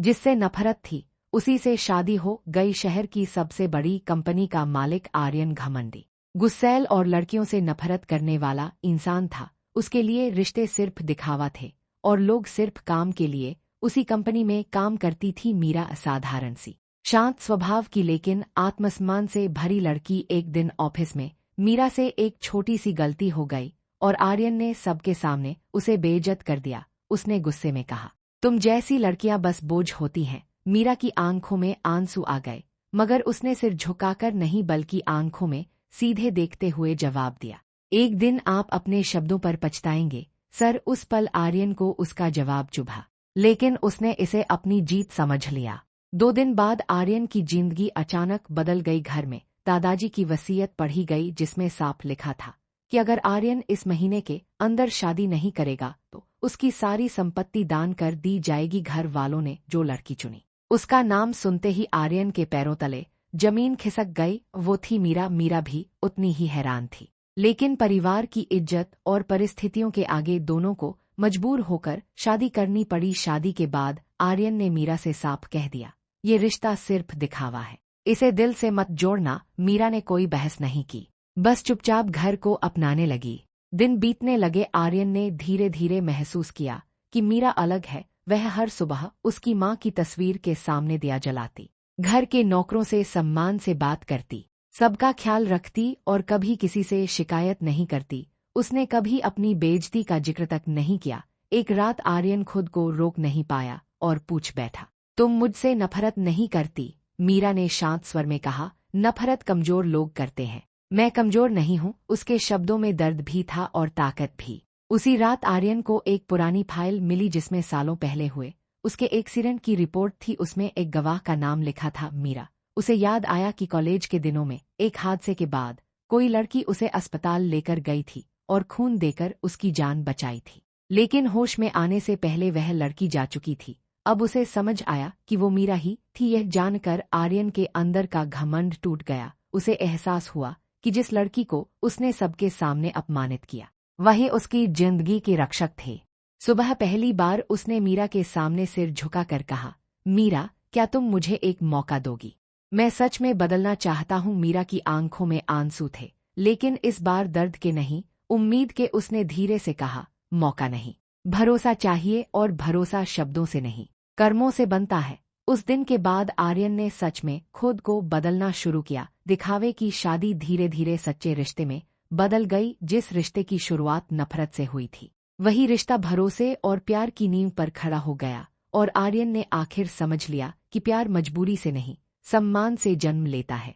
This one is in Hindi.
जिससे नफरत थी, उसी से शादी हो गई। शहर की सबसे बड़ी कंपनी का मालिक आर्यन घमंडी, गुस्सैल और लड़कियों से नफरत करने वाला इंसान था। उसके लिए रिश्ते सिर्फ दिखावा थे और लोग सिर्फ काम के लिए उसी कंपनी में काम करती थी मीरा असाधारण सी, शांत स्वभाव की लेकिन आत्मसम्मान से भरी लड़की। एक दिन ऑफिस में मीरा से एक छोटी सी गलती हो गई और आर्यन ने सबके सामने उसे बेइज्जत कर दिया। उसने गुस्से में कहा, तुम जैसी लड़कियां बस बोझ होती हैं। मीरा की आंखों में आंसू आ गए, मगर उसने सिर झुकाकर नहीं बल्कि आंखों में सीधे देखते हुए जवाब दिया, एक दिन आप अपने शब्दों पर पछताएंगे सर। उस पल आर्यन को उसका जवाब चुभा, लेकिन उसने इसे अपनी जीत समझ लिया। 2 दिन बाद आर्यन की जिंदगी अचानक बदल गई। घर में दादाजी की वसीयत पढ़ी गई, जिसमें साफ लिखा था कि अगर आर्यन इस महीने के अंदर शादी नहीं करेगा तो उसकी सारी संपत्ति दान कर दी जाएगी। घर वालों ने जो लड़की चुनी, उसका नाम सुनते ही आर्यन के पैरों तले जमीन खिसक गई। वो थी मीरा। मीरा भी उतनी ही हैरान थी, लेकिन परिवार की इज्जत और परिस्थितियों के आगे दोनों को मजबूर होकर शादी करनी पड़ी। शादी के बाद आर्यन ने मीरा से साफ कह दिया, ये रिश्ता सिर्फ दिखावा है, इसे दिल से मत जोड़ना। मीरा ने कोई बहस नहीं की, बस चुपचाप घर को अपनाने लगी। दिन बीतने लगे। आर्यन ने धीरे धीरे महसूस किया कि मीरा अलग है। वह हर सुबह उसकी माँ की तस्वीर के सामने दिया जलाती, घर के नौकरों से सम्मान से बात करती, सबका ख्याल रखती और कभी किसी से शिकायत नहीं करती। उसने कभी अपनी बेइज्जती का जिक्र तक नहीं किया। एक रात आर्यन खुद को रोक नहीं पाया और पूछ बैठा, तुम मुझसे नफरत नहीं करती? मीरा ने शांत स्वर में कहा, नफरत कमजोर लोग करते हैं, मैं कमजोर नहीं हूँ। उसके शब्दों में दर्द भी था और ताकत भी। उसी रात आर्यन को एक पुरानी फाइल मिली जिसमें सालों पहले हुए उसके एक्सीडेंट की रिपोर्ट थी। उसमें एक गवाह का नाम लिखा था, मीरा। उसे याद आया कि कॉलेज के दिनों में एक हादसे के बाद कोई लड़की उसे अस्पताल लेकर गई थी और खून देकर उसकी जान बचाई थी, लेकिन होश में आने से पहले वह लड़की जा चुकी थी। अब उसे समझ आया कि वो मीरा ही थी। यह जानकर आर्यन के अंदर का घमंड टूट गया। उसे एहसास हुआ कि जिस लड़की को उसने सबके सामने अपमानित किया, वही उसकी जिंदगी के रक्षक थे। सुबह पहली बार उसने मीरा के सामने सिर झुकाकर कहा, मीरा, क्या तुम मुझे एक मौका दोगी? मैं सच में बदलना चाहता हूँ। मीरा की आंखों में आंसू थे, लेकिन इस बार दर्द के नहीं, उम्मीद के। उसने धीरे से कहा, मौका नहीं, भरोसा चाहिए, और भरोसा शब्दों से नहीं, कर्मों से बनता है। उस दिन के बाद आर्यन ने सच में खुद को बदलना शुरू किया। दिखावे की शादी धीरे धीरे सच्चे रिश्ते में बदल गई। जिस रिश्ते की शुरुआत नफरत से हुई थी, वही रिश्ता भरोसे और प्यार की नींव पर खड़ा हो गया। और आर्यन ने आखिर समझ लिया कि प्यार मजबूरी से नहीं, सम्मान से जन्म लेता है।